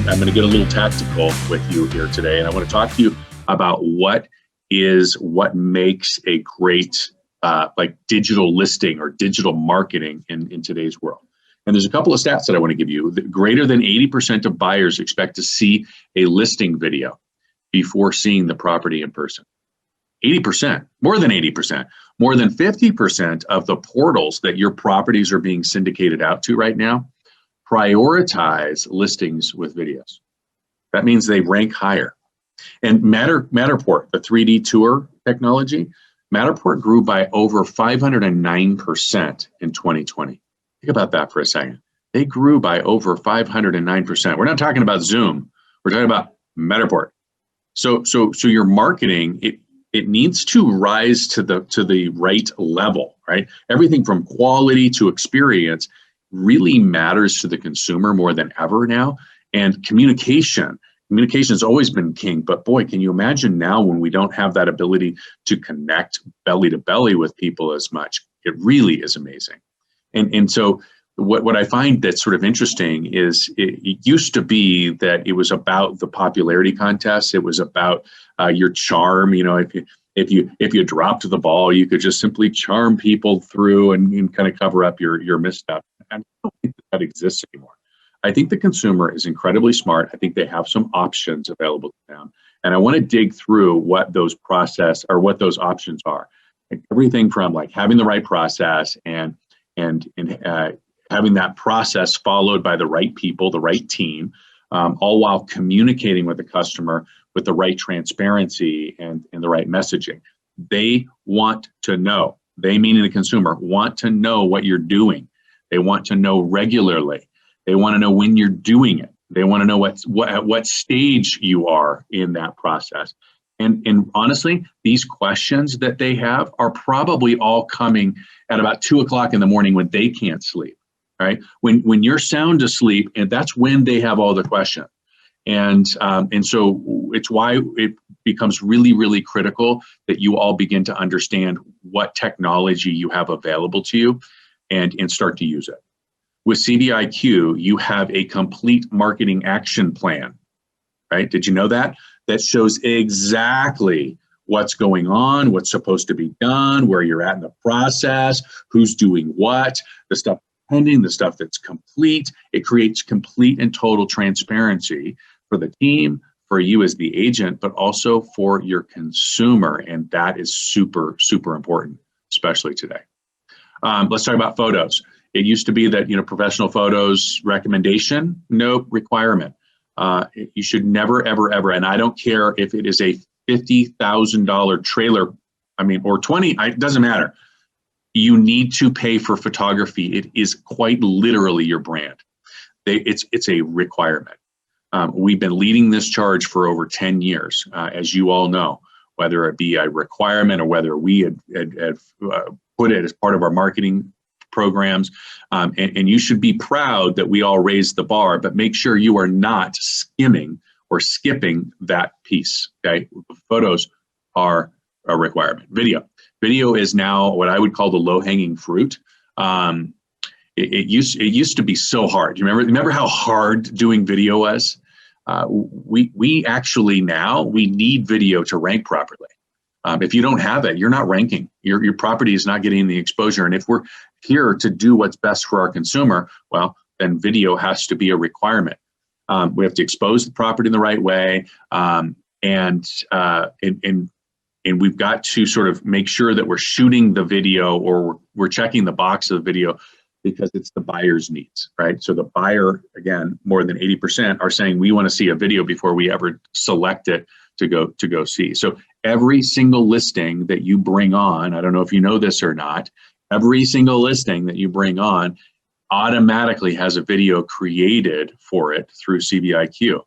I'm going to get a little tactical with you here today, and I want to talk to you about what makes a great like digital listing or digital marketing in today's world. And there's a couple of stats that I want to give you. Greater than 80% of buyers expect to see a listing video before seeing the property in person. 80%, more than 80%, more than 50% of the portals that your properties are being syndicated out to right now prioritize listings with videos. That means they rank higher. And Matterport, the 3D tour technology, Matterport grew by over 509% in 2020. Think about that for a second. They grew by over 509%. We're not talking about Zoom. We're talking about Matterport. So your marketing, it needs to rise to the right level, right? Everything from quality to experience really matters to the consumer more than ever now. And communication has always been king, but boy, can you imagine now when we don't have that ability to connect belly to belly with people as much? It really is amazing. And so what I find that's sort of interesting is it used to be that it was about the popularity contest. It was about your charm. You know, if you dropped the ball, you could just simply charm people through and kind of cover up your misstep. And I don't think that exists anymore. I think the consumer is incredibly smart. I think they have some options available to them. And I want to dig through what those options are. Like everything from like having the right process and having that process followed by the right people, the right team, all while communicating with the customer with the right transparency and the right messaging. They want to know, they meaning the consumer, want to know what you're doing. They want to know regularly. They want to know when you're doing it. They want to know at what stage you are in that process. And honestly, these questions that they have are probably all coming at about 2 o'clock in the morning when they can't sleep, right? When you're sound asleep, and that's when they have all the questions. And so it's why it becomes really, really critical that you all begin to understand what technology you have available to you and start to use it. With CBIQ, you have a complete marketing action plan, right? Did you know that? That shows exactly what's going on, what's supposed to be done, where you're at in the process, who's doing what, the stuff pending, the stuff that's complete. It creates complete and total transparency for the team, for you as the agent, but also for your consumer. And that is super, super important, especially today. Let's talk about photos. It used to be that, professional photos recommendation, no requirement. You should never, ever, and I don't care if it is a $50,000 trailer, or 20, it doesn't matter. You need to pay for photography. It is quite literally your brand. It's a requirement. We've been leading this charge for over 10 years, as you all know, whether it be a requirement or whether we had put it as part of our marketing programs. And you should be proud that we all raised the bar, but make sure you are not skimming or skipping that piece, okay? Photos are a requirement. Video is now what I would call the low-hanging fruit. It used to be so hard. You remember how hard doing video was? We actually now need video to rank properly. If you don't have it, you're not ranking. Your property is not getting the exposure. And if we're here to do what's best for our consumer, well, then video has to be a requirement. We have to expose the property in the right way, and we've got to sort of make sure that we're shooting the video or we're checking the box of the video because it's the buyer's needs, right? So the buyer, again, more than 80% are saying we want to see a video before we ever select it to go see. So every single listing that you bring on, I don't know if you know this or not, every single listing that you bring on automatically has a video created for it through CBIQ.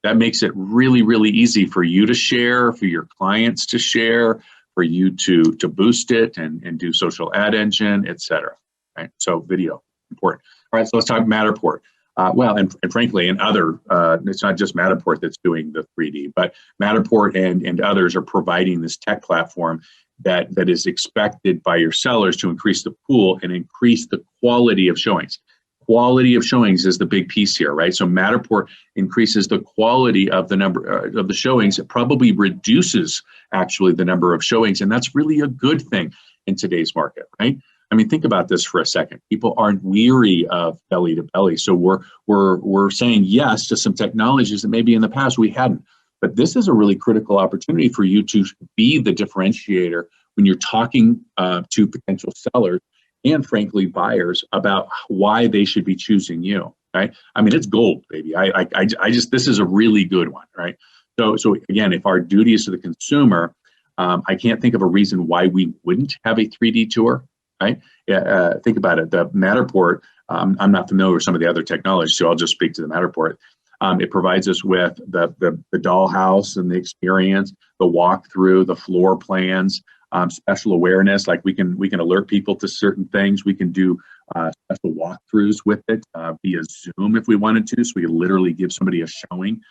That makes it really, really easy for you to share, for your clients to share, for you to boost it and do social ad engine, et cetera. Right? So video, important. All right, so let's talk Matterport. And frankly, and other, it's not just Matterport that's doing the 3D, but Matterport and others are providing this tech platform that is expected by your sellers to increase the pool and increase the quality of showings. quality of showings is the big piece here, right? So Matterport increases the quality of the number of the showings. It probably reduces actually the number of showings, and that's really a good thing in today's market, right? I mean, think about this for a second. People aren't weary of belly to belly, so we're saying yes to some technologies that maybe in the past we hadn't. But this is a really critical opportunity for you to be the differentiator when you're talking to potential sellers and frankly buyers about why they should be choosing you, right? I mean, it's gold, baby. I just, this is a really good one, right? So again, if our duty is to the consumer, I can't think of a reason why we wouldn't have a 3D tour, right? Think about it. The Matterport, I'm not familiar with some of the other technologies, so I'll just speak to the Matterport. It provides us with the dollhouse and the experience, the walkthrough, the floor plans, special awareness, like we can alert people to certain things. We can do special walkthroughs with it via Zoom if we wanted to. So we could literally give somebody a showing.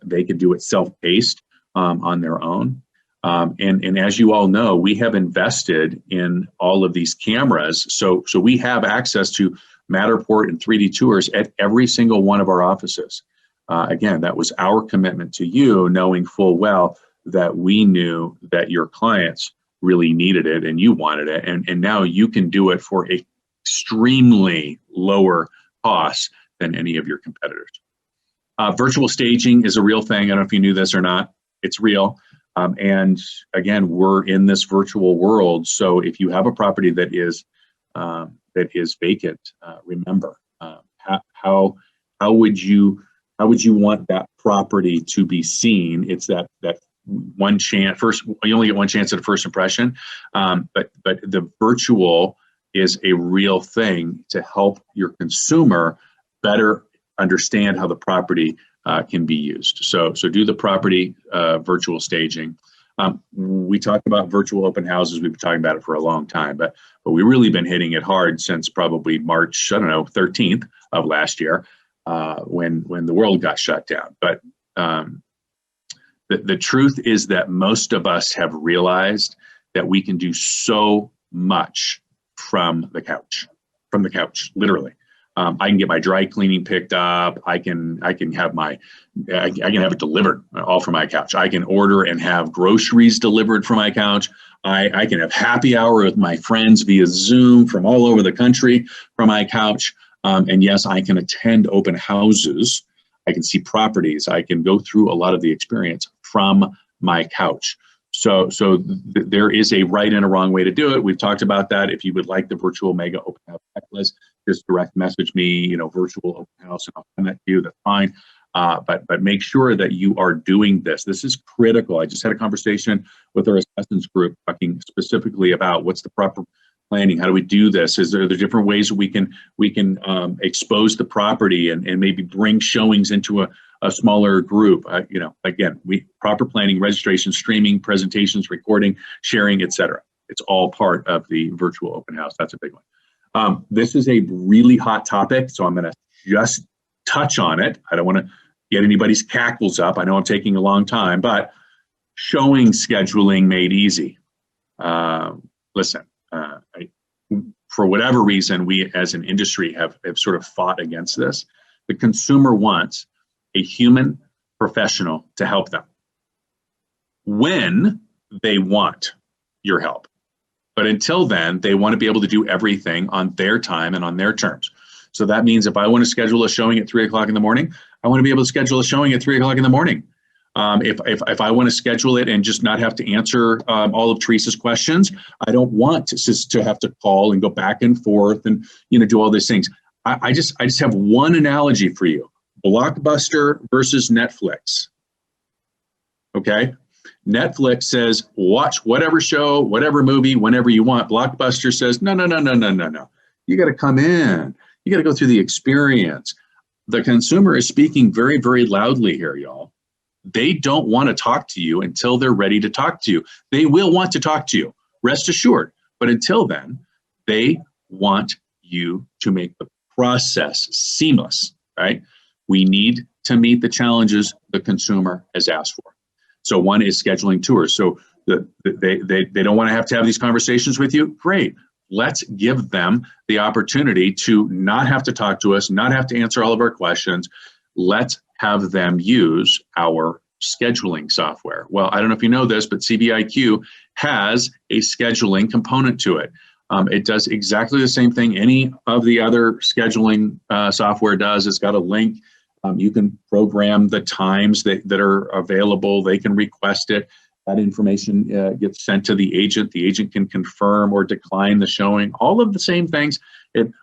They could do it self-paced on their own. And as you all know, we have invested in all of these cameras. So we have access to Matterport and 3D tours at every single one of our offices. Again, that was our commitment to you, knowing full well that we knew that your clients really needed it and you wanted it. And now you can do it for a extremely lower cost than any of your competitors. Virtual staging is a real thing. I don't know if you knew this or not. It's real. And again, we're in this virtual world. So if you have a property that is vacant, remember how would you want that property to be seen? It's that one chance. First, you only get one chance at a first impression, but the virtual is a real thing to help your consumer better understand how the property can be used. So do the property virtual staging. We talked about virtual open houses. We've been talking about it for a long time, but we've really been hitting it hard since probably March, 13th of last year, when the world got shut down. But the truth is that most of us have realized that we can do so much from the couch, literally. I can get my dry cleaning picked up. I can have it delivered all from my couch. I can order and have groceries delivered from my couch. I can have happy hour with my friends via Zoom from all over the country from my couch. And yes, I can attend open houses. I can see properties. I can go through a lot of the experience from my couch. So there is a right and a wrong way to do it. We've talked about that. If you would like the virtual mega open house checklist, just direct message me, virtual open house, and I'll send that to you. That's fine. But make sure that you are doing this. This is critical. I just had a conversation with our assessments group talking specifically about what's the proper planning. How do we do this? Is there different ways we can expose the property and maybe bring showings into a smaller group? Again, proper planning, registration, streaming, presentations, recording, sharing, etc. It's all part of the virtual open house. That's a big one. This is a really hot topic, so I'm going to just touch on it. I don't want to get anybody's cackles up. I know I'm taking a long time, but showing scheduling made easy. Listen. For whatever reason, we as an industry have sort of fought against this. The consumer wants a human professional to help them when they want your help. But until then, they want to be able to do everything on their time and on their terms. So that means if I want to schedule a showing at 3 o'clock in the morning, I want to be able to schedule a showing at 3 o'clock in the morning. If I want to schedule it and just not have to answer all of Teresa's questions, I don't want to have to call and go back and forth and do all these things. I just have one analogy for you: Blockbuster versus Netflix. Okay, Netflix says watch whatever show, whatever movie, whenever you want. Blockbuster says no. You got to come in. You got to go through the experience. The consumer is speaking very, very loudly here, y'all. They don't want to talk to you until they're ready to talk to you. They will want to talk to you, rest assured. But until then, they want you to make the process seamless, right? We need to meet the challenges the consumer has asked for. So one is scheduling tours. So they don't want to have these conversations with you. Great. let's give them the opportunity to not have to talk to us, not have to answer all of our questions. Let's have them use our scheduling software. Well, I don't know if you know this, but CBIQ has a scheduling component to it. It does exactly the same thing any of the other scheduling software does. It's got a link. You can program the times that are available. They can request it. That information gets sent to the agent. The agent can confirm or decline the showing. All of the same things.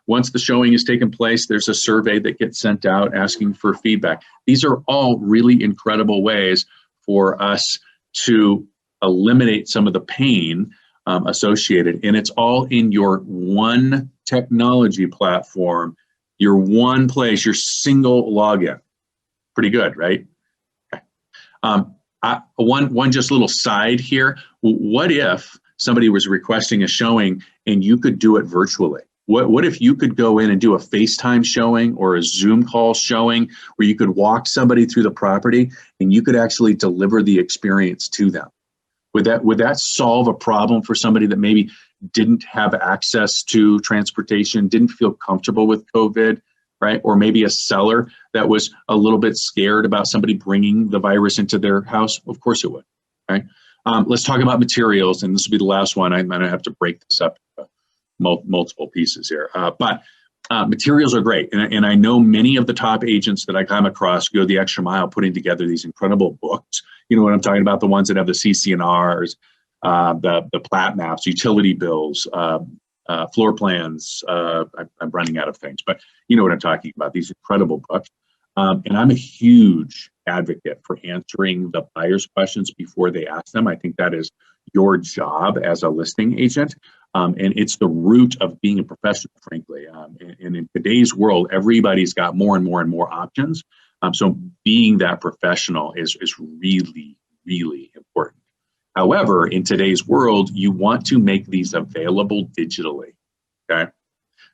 Once the showing has taken place, there's a survey that gets sent out asking for feedback. These are all really incredible ways for us to eliminate some of the pain associated. And it's all in your one technology platform, your one place, your single login. Pretty good, right? Okay. One just little side here. What if somebody was requesting a showing and you could do it virtually? What if you could go in and do a FaceTime showing or a Zoom call showing where you could walk somebody through the property and you could actually deliver the experience to them? Would that solve a problem for somebody that maybe didn't have access to transportation, didn't feel comfortable with COVID, right? Or maybe a seller that was a little bit scared about somebody bringing the virus into their house? Of course it would, right? Let's talk about materials, and this will be the last one. I'm gonna have to break this up multiple pieces here. But materials are great. And I know many of the top agents that I come across go the extra mile putting together these incredible books. You know what I'm talking about? The ones that have the CC&Rs, the plat maps, utility bills, floor plans. I'm running out of things, but you know what I'm talking about, these incredible books. And I'm a huge advocate for answering the buyer's questions before they ask them. I think that is your job as a listing agent. And it's the root of being a professional, frankly. And in today's world, everybody's got more and more and more options. So being that professional is really, really important. However, in today's world, you want to make these available digitally, okay?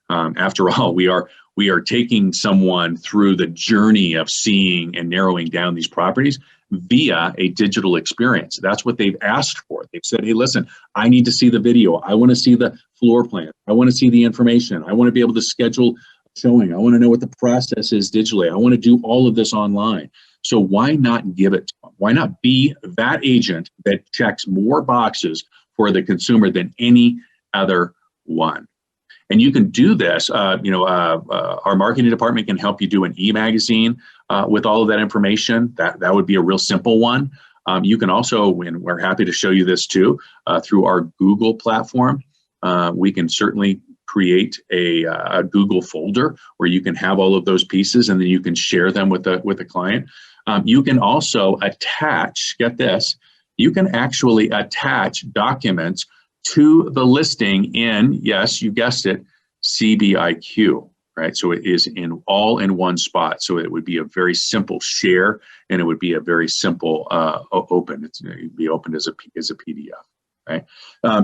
After all, we are taking someone through the journey of seeing and narrowing down these properties via a digital experience. That's what they've asked for. They've said, hey, listen, I need to see the video. I want to see the floor plan. I want to see the information. I want to be able to schedule showing. I want to know what the process is digitally. I want to do all of this online. So why not give it to them? Why not be that agent that checks more boxes for the consumer than any other one? And you can do this. Our marketing department can help you do an e-magazine with all of that information. That would be a real simple one. You can also, and we're happy to show you this too, through our Google platform. We can certainly create a Google folder where you can have all of those pieces, and then you can share them with the client. You can also attach, get this, you can actually attach documents to the listing in, yes, you guessed it, CBIQ, right? So it is all in one spot. So it would be a very simple share, and it would be a very simple open. It'd be opened as a PDF, right?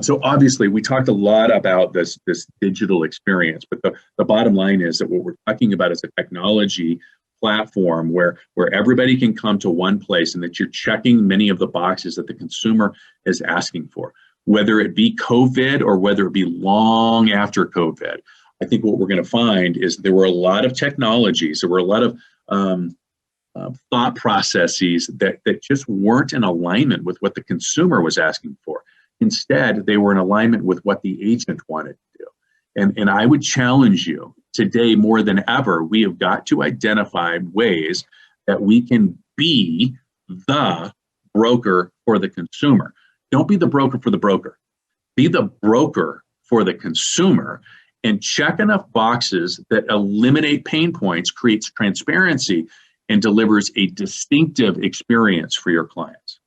So obviously we talked a lot about this digital experience, but the bottom line is that what we're talking about is a technology platform where everybody can come to one place, and that you're checking many of the boxes that the consumer is asking for, whether it be COVID or whether it be long after COVID. I think what we're going to find is there were a lot of technologies, there were a lot of thought processes that just weren't in alignment with what the consumer was asking for. Instead, they were in alignment with what the agent wanted to do. And I would challenge you today more than ever, we have got to identify ways that we can be the broker for the consumer. Don't be the broker for the broker. Be the broker for the consumer, and check enough boxes that eliminate pain points, creates transparency, and delivers a distinctive experience for your clients.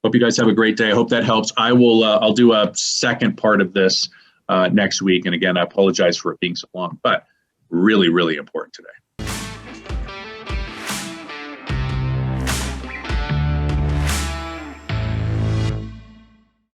Hope you guys have a great day. I hope that helps. I'll do a second part of this next week. And again, I apologize for it being so long, but really, really important today.